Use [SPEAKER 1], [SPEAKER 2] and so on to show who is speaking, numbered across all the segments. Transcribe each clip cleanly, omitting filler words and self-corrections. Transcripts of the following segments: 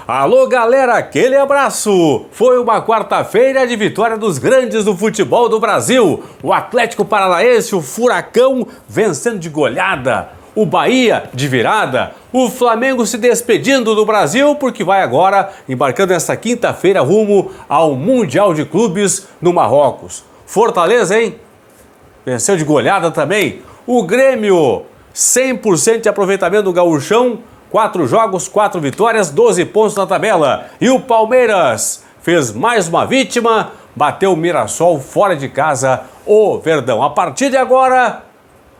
[SPEAKER 1] Alô galera, aquele abraço! Foi uma quarta-feira de vitória dos grandes do futebol do Brasil. O Atlético Paranaense, o Furacão, vencendo de goleada. O Bahia de virada. O Flamengo se despedindo do Brasil porque vai agora embarcando nesta quinta-feira rumo ao Mundial de Clubes no Marrocos. Fortaleza, hein? Venceu de goleada também. O Grêmio, 100% de aproveitamento do Gauchão. 4 jogos, 4 vitórias, 12 pontos na tabela. E o Palmeiras fez mais uma vítima, bateu o Mirassol fora de casa, o Verdão. A partir de agora,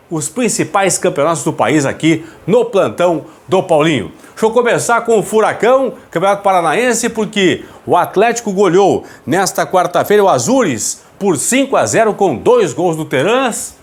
[SPEAKER 1] os principais campeonatos do país aqui no plantão do Paulinho. Deixa eu começar com o Furacão, Campeonato Paranaense, porque o Atlético goleou nesta quarta-feira o Azures por 5-0 com 2 gols do Terãs.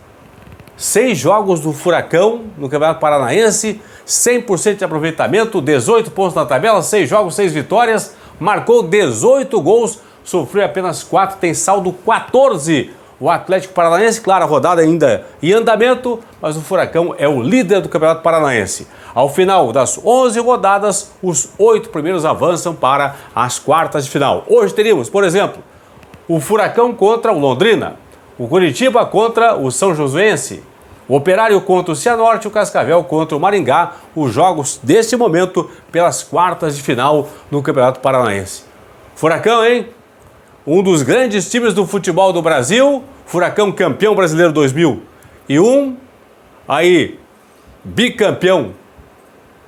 [SPEAKER 1] 6 jogos do Furacão no Campeonato Paranaense, 100% de aproveitamento, 18 pontos na tabela, 6 jogos, 6 vitórias, marcou 18 gols, sofreu apenas 4, tem saldo 14. O Atlético Paranaense, claro, a rodada ainda em andamento, mas o Furacão é o líder do Campeonato Paranaense. Ao final das 11 rodadas, os 8 primeiros avançam para as quartas de final. Hoje teríamos, por exemplo, o Furacão contra o Londrina, o Curitiba contra o São Joséense, o Operário contra o Cianorte, o Cascavel contra o Maringá, os jogos deste momento pelas quartas de final no Campeonato Paranaense. Furacão, hein? Um dos grandes times do futebol do Brasil, Furacão campeão brasileiro 2001, aí bicampeão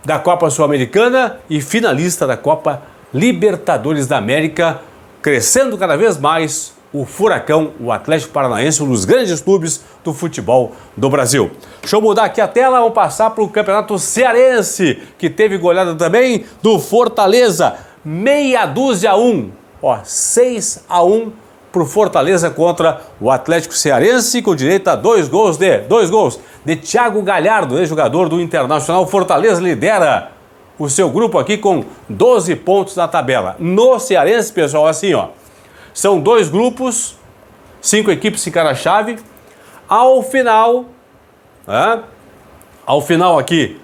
[SPEAKER 1] da Copa Sul-Americana e finalista da Copa Libertadores da América, crescendo cada vez mais o Furacão, o Atlético Paranaense, um dos grandes clubes do futebol do Brasil. Deixa eu mudar aqui a tela, vamos passar para o Campeonato Cearense, que teve goleada também do Fortaleza, 6-1, 6-1 para o Fortaleza contra o Atlético Cearense, com direito a 2 gols de Thiago Galhardo, ex-jogador do Internacional. Fortaleza lidera o seu grupo aqui com 12 pontos na tabela. No Cearense, pessoal, assim, são 2 grupos, 5 equipes em cada chave. Ao final aqui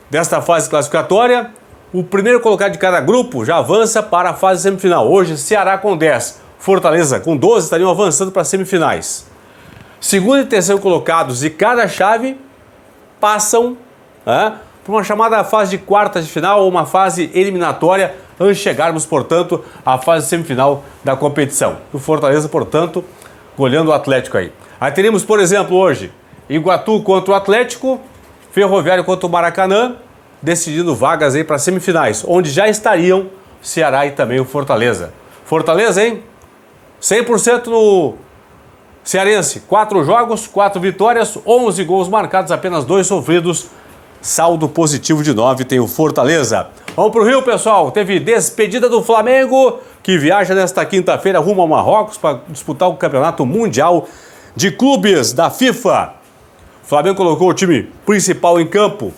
[SPEAKER 1] desta fase classificatória, o primeiro colocado de cada grupo já avança para a fase semifinal. Hoje, Ceará com 10, Fortaleza com 12 estariam avançando para as semifinais. Segundo e terceiro colocados de cada chave passam para uma chamada fase de quartas de final ou uma fase eliminatória, antes de chegarmos, portanto, à fase semifinal da competição. O Fortaleza, portanto, goleando o Atlético aí. Aí teríamos, por exemplo, hoje, Iguatu contra o Atlético, Ferroviário contra o Maracanã, decidindo vagas aí para semifinais, onde já estariam Ceará e também o Fortaleza. Fortaleza, hein? 100% no Cearense. 4 jogos, 4 vitórias, 11 gols marcados, apenas 2 sofridos. Saldo positivo de 9 tem o Fortaleza. Vamos para o Rio, pessoal. Teve despedida do Flamengo, que viaja nesta quinta-feira rumo ao Marrocos para disputar o Campeonato Mundial de Clubes da FIFA. O Flamengo colocou o time principal em campo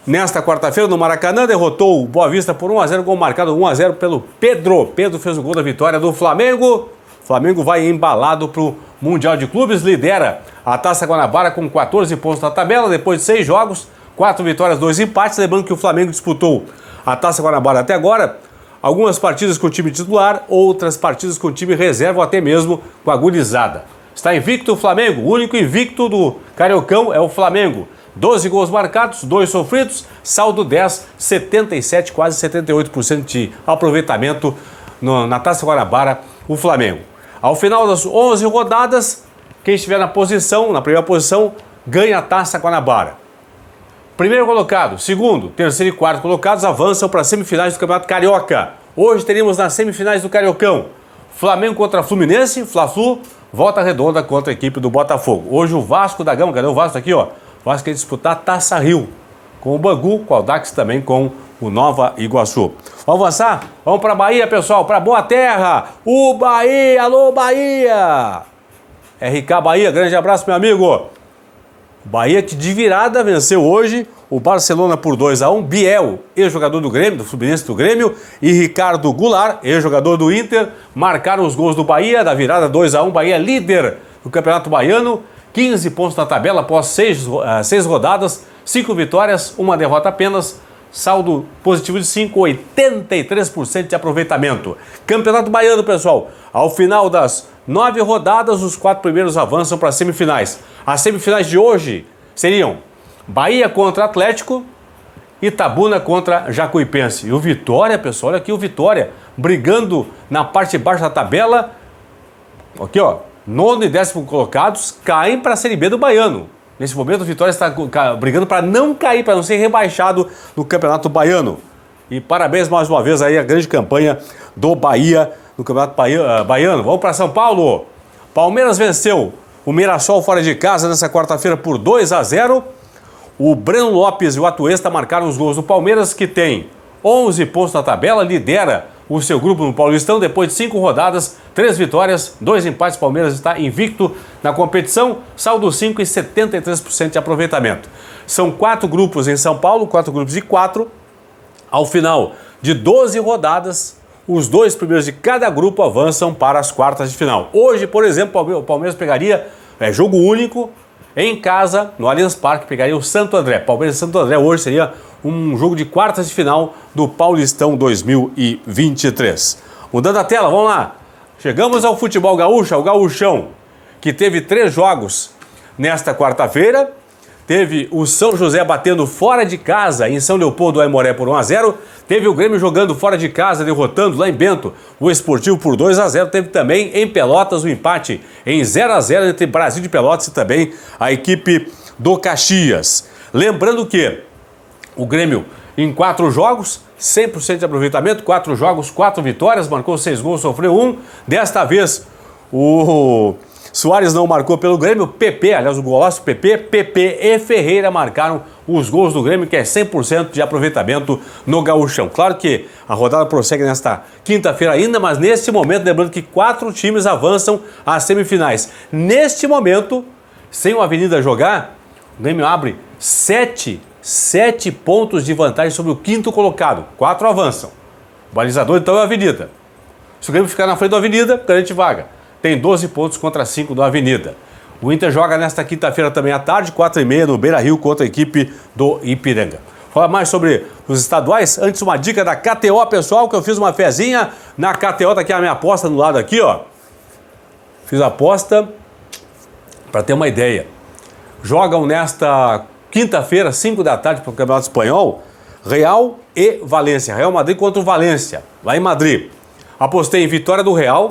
[SPEAKER 1] nesta quarta-feira no Maracanã, derrotou o Boa Vista por 1-0, gol marcado 1-0 pelo Pedro. Pedro fez o gol da vitória do Flamengo. O Flamengo vai embalado para o Mundial de Clubes, lidera a Taça Guanabara com 14 pontos na tabela, depois de 6 jogos, 4 vitórias, 2 empates. Lembrando que o Flamengo disputou a Taça Guanabara até agora, algumas partidas com o time titular, outras partidas com o time reserva ou até mesmo com a gurizada. Está invicto o Flamengo, o único invicto do Cariocão é o Flamengo. 12 gols marcados, 2 sofridos, saldo 10, 77, quase 78% de aproveitamento na Taça Guanabara, o Flamengo. Ao final das 11 rodadas, quem estiver na primeira posição, ganha a Taça Guanabara. Primeiro colocado, segundo, terceiro e quarto colocados avançam para as semifinais do Campeonato Carioca. Hoje teríamos nas semifinais do Cariocão, Flamengo contra Fluminense, Fla-Flu, Volta Redonda contra a equipe do Botafogo. Hoje o Vasco da Gama, cadê o Vasco aqui, O Vasco quer disputar a Taça Rio, com o Bangu, com o Audax também com o Nova Iguaçu. Vamos avançar? Vamos para a Bahia, pessoal, para Boa Terra. O Bahia, alô Bahia! RK Bahia, grande abraço, meu amigo. Bahia que de virada venceu hoje o Barcelona por 2-1. Biel, ex-jogador do Grêmio, do Fluminense do Grêmio, e Ricardo Goulart, ex-jogador do Inter, marcaram os gols do Bahia, da virada 2-1. Bahia líder do Campeonato Baiano, 15 pontos na tabela após 6 rodadas, 5 vitórias, 1 derrota apenas, saldo positivo de 5, 83% de aproveitamento. Campeonato Baiano, pessoal, ao final das 9 rodadas, os 4 primeiros avançam para as semifinais. As semifinais de hoje seriam Bahia contra Atlético, Itabuna contra Jacuipense. E o Vitória, pessoal, olha aqui o Vitória, brigando na parte de baixo da tabela. Aqui, ó, 9º e 10º colocados caem para a Série B do Baiano. Nesse momento, o Vitória está brigando para não cair, para não ser rebaixado no Campeonato Baiano. E parabéns mais uma vez aí a grande campanha do Bahia no Campeonato Baiano. Vamos para São Paulo. Palmeiras venceu o Mirassol fora de casa nessa quarta-feira por 2-0. O Breno Lopes e o Atuesta marcaram os gols do Palmeiras, que tem 11 pontos na tabela, lidera o seu grupo no Paulistão depois de 5 rodadas, 3 vitórias, 2 empates. Palmeiras está invicto na competição, saldo 5 e 73% de aproveitamento. São 4 grupos em São Paulo, 4 grupos de 4. Ao final de 12 rodadas, os 2 primeiros de cada grupo avançam para as quartas de final. Hoje, por exemplo, o Palmeiras pegaria jogo único em casa, no Allianz Parque, pegaria o Santo André. Palmeiras e Santo André hoje seria um jogo de quartas de final do Paulistão 2023. Mudando a tela, vamos lá. Chegamos ao futebol gaúcho, ao gauchão, que teve 3 jogos nesta quarta-feira. Teve o São José batendo fora de casa em São Leopoldo do Aimoré por 1-0. Teve o Grêmio jogando fora de casa, derrotando lá em Bento o Esportivo por 2-0. Teve também em Pelotas o empate em 0-0 entre Brasil de Pelotas e também a equipe do Caxias. Lembrando que o Grêmio em 4 jogos, 100% de aproveitamento, 4 jogos, 4 vitórias, marcou 6 gols, sofreu 1. Desta vez o Soares não marcou pelo Grêmio, PP, aliás o golaço PP e Ferreira marcaram os gols do Grêmio, que é 100% de aproveitamento no gauchão. Claro que a rodada prossegue nesta quinta-feira ainda, mas neste momento, lembrando que 4 times avançam às semifinais. Neste momento, sem o Avenida jogar, o Grêmio abre 7 pontos de vantagem sobre o 5º colocado. 4 avançam. O balizador então é a Avenida. Se o Grêmio ficar na frente da Avenida, garante vaga. Tem 12 pontos contra 5 da Avenida. O Inter joga nesta quinta-feira também à tarde, 4h30 no Beira-Rio contra a equipe do Ipiranga. Falar mais sobre os estaduais. Antes, uma dica da KTO, pessoal, que eu fiz uma fezinha na KTO. Tá aqui a minha aposta no lado aqui, ó. Fiz a aposta para ter uma ideia. Jogam nesta quinta-feira, 5 da tarde, para o Campeonato Espanhol, Real e Valência. Real Madrid contra o Valência, lá em Madrid. Apostei em vitória do Real.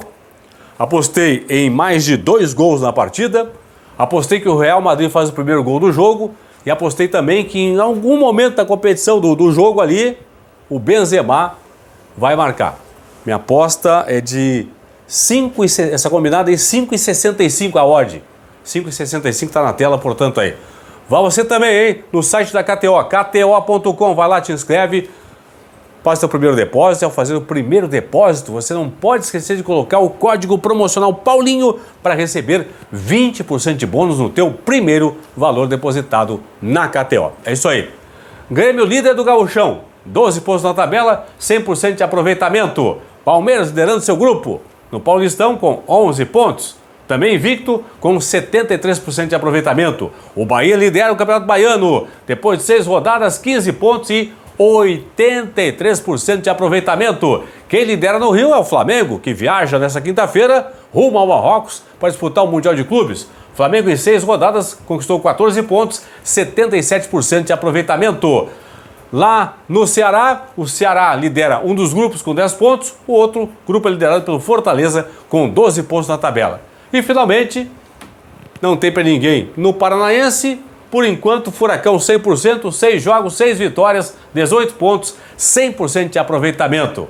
[SPEAKER 1] Apostei em mais de 2 gols na partida, apostei que o Real Madrid faz o primeiro gol do jogo e apostei também que em algum momento da competição do jogo ali, o Benzema vai marcar. Minha aposta é de 5, essa combinada é 5,65 a odd. 5,65 está na tela, portanto aí. Vá você também, hein, no site da KTO, kto.com, vai lá, te inscreve. Faz seu primeiro depósito. Ao fazer o primeiro depósito, você não pode esquecer de colocar o código promocional Paulinho para receber 20% de bônus no teu primeiro valor depositado na KTO. É isso aí. Grêmio líder do gauchão, 12 pontos na tabela, 100% de aproveitamento. Palmeiras liderando seu grupo no Paulistão com 11 pontos. Também invicto com 73% de aproveitamento. O Bahia lidera o Campeonato Baiano. Depois de 6 rodadas, 15 pontos e 83% de aproveitamento. Quem lidera no Rio é o Flamengo, que viaja nessa quinta-feira rumo ao Marrocos para disputar o Mundial de Clubes. O Flamengo em 6 rodadas conquistou 14 pontos, 77% de aproveitamento. Lá no Ceará, o Ceará lidera um dos grupos com 10 pontos, o outro grupo é liderado pelo Fortaleza com 12 pontos na tabela. E finalmente, não tem para ninguém no Paranaense. Por enquanto, Furacão 100%, 6 jogos, 6 vitórias, 18 pontos, 100% de aproveitamento.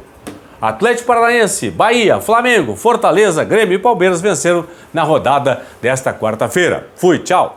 [SPEAKER 1] Atlético Paranaense, Bahia, Flamengo, Fortaleza, Grêmio e Palmeiras venceram na rodada desta quarta-feira. Fui, tchau!